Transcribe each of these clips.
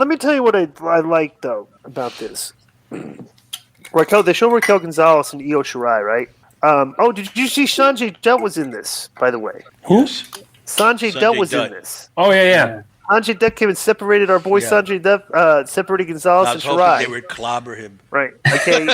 me tell you what I like though about this. They show Raquel Gonzalez and Io Shirai, right? Did you see Sanjay Dutt was in this? By the way, who? Sanjay Dutt was in this. Oh yeah. Sanjay Dutt came and separated our boy Sanjay Dutt, separated Gonzalez and Shirai. They would clobber him. Right. Okay.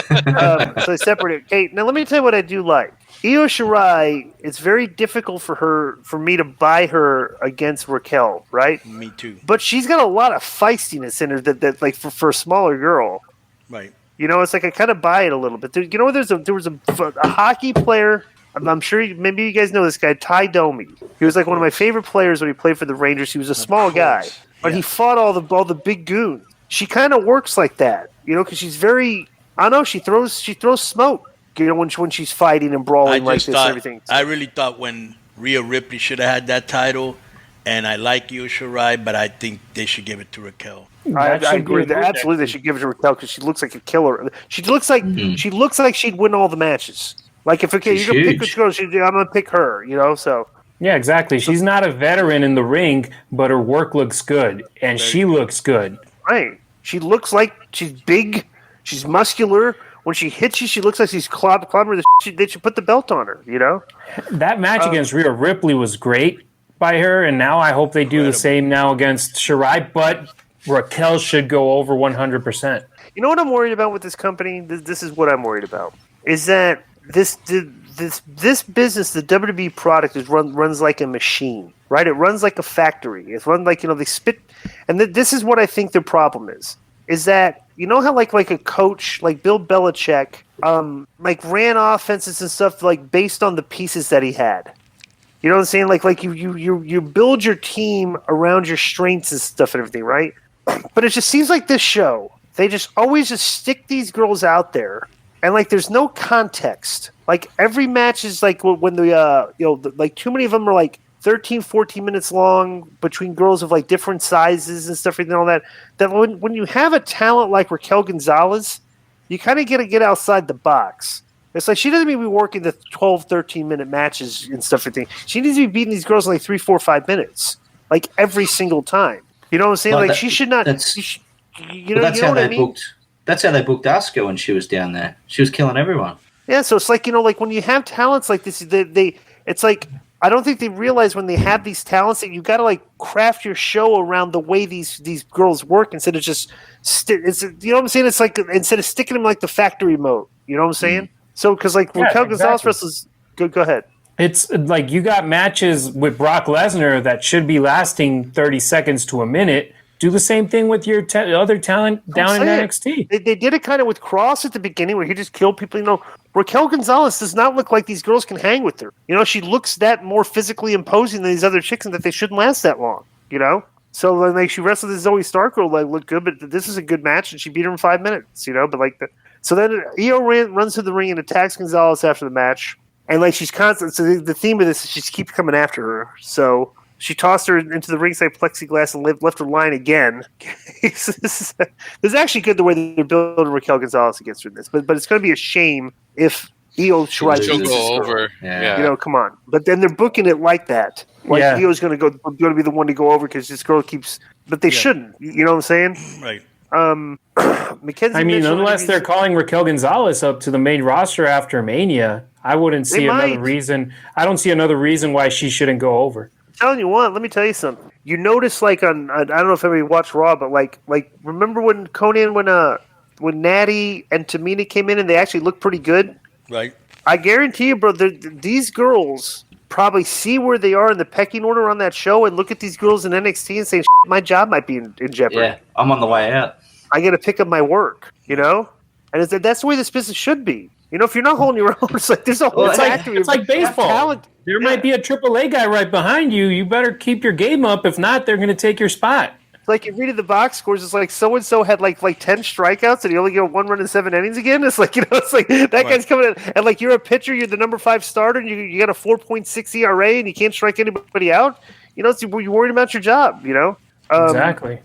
So they separated. Okay. Now let me tell you what I do like. Io Shirai, it's very difficult for me to buy her against Raquel, right? Me too. But she's got a lot of feistiness in her that like for a smaller girl. Right. You know, it's like I kind of buy it a little bit. There was a hockey player. I'm sure maybe you guys know this guy, Ty Domi. He was like one of my favorite players when he played for the Rangers. He was a small guy, but he fought all the big goons. She kind of works like that, you know, because she's very. I don't know. She throws smoke, you know, when she's fighting and brawling like this and everything. I really thought when Rhea Ripley should have had that title, and I like Io Shirai, but I think they should give it to Raquel. I agree that absolutely they should give it to Raquel because she looks like a killer. She looks like she'd win all the matches. Like if you're gonna pick which girl, I'm gonna pick her. You know, so yeah, exactly. She's not a veteran in the ring, but her work looks good, and she looks good. Right. She looks like she's big. She's muscular. When she hits you, she looks like she's clobbering. They should put the belt on her. You know. That match against Rhea Ripley was great by her, and now I hope they do the same now against Shirai. But Raquel should go over 100%. You know what I'm worried about with this company? This is what I'm worried about. Is that this business, the WWE product, runs like a machine, right? It runs like a factory. It's run like, you know, they spit. And this is what I think their problem is that, you know how like a coach, like Bill Belichick, like ran offenses and stuff like based on the pieces that he had. You know what I'm saying? Like you build your team around your strengths and stuff and everything, right? But it just seems like this show, they just always just stick these girls out there, and like there's no context. Like every match is like when like too many of them are like 13, 14 minutes long between girls of like different sizes and stuff and all that. That when you have a talent like Raquel Gonzalez, you kind of got to get outside the box. It's like she doesn't need to be working the 12, 13-minute matches and stuff and things. She needs to be beating these girls in like 3, 4, 5 minutes, like every single time. You know what I'm saying? Like she should not. That's how they booked Asuka when she was down there. She was killing everyone. Yeah, so it's like, you know, like when you have talents like this, it's like I don't think they realize when they have these talents that you got to like craft your show around the way these girls work instead of just you know what I'm saying? It's like instead of sticking them like the factory mode. You know what I'm saying? So because like Raquel Gonzalez wrestles, go ahead. It's like you got matches with Brock Lesnar that should be lasting 30 seconds to a minute. Do the same thing with your other talent down in NXT. They did it kind of with Cross at the beginning where he just killed people. You know, Raquel Gonzalez does not look like these girls can hang with her. You know, she looks that more physically imposing than these other chicks and that they shouldn't last that long, you know? So like she wrestled this Zoe Stark girl, like looked good, but this is a good match and she beat her in 5 minutes, you know? But like so then Io runs to the ring and attacks Gonzalez after the match. And like she's constant. So the theme of this is she keeps coming after her. So she tossed her into the ringside plexiglass and left her line again. This is actually good the way they're building Raquel Gonzalez against her in this. But it's going to be a shame if Io Shirai she'll go over. Yeah. You know, come on. But then they're booking it like that. Like Io's going to be the one to go over because this girl keeps. But they shouldn't. You know what I'm saying? Right. Mackenzie I mean, unless they're calling Raquel Gonzalez up to the main roster after Mania, I wouldn't see another reason. I don't see another reason why she shouldn't go over. I'm telling you what, let me tell you something. You notice, like I don't know if everybody watched Raw, but like remember when Conan when Natty and Tamina came in and they actually looked pretty good? Right. I guarantee you, bro, these girls probably see where they are in the pecking order on that show and look at these girls in NXT and say, my job might be in jeopardy. Yeah, I'm on the way out. I got to pick up my work, you know? And that's the way this business should be. You know, if you're not holding your own, it's like there's a whole factory. It's like baseball. There might be a AAA guy right behind you. You better keep your game up. If not, they're going to take your spot. It's like you read the box scores. It's like so-and-so had like 10 strikeouts and he only got 1 run in 7 innings again. It's like, you know, it's like that guy's coming in. And like you're a pitcher, you're the number 5 starter, and you got a 4.6 ERA and you can't strike anybody out. You know, you're worried about your job, you know? Exactly.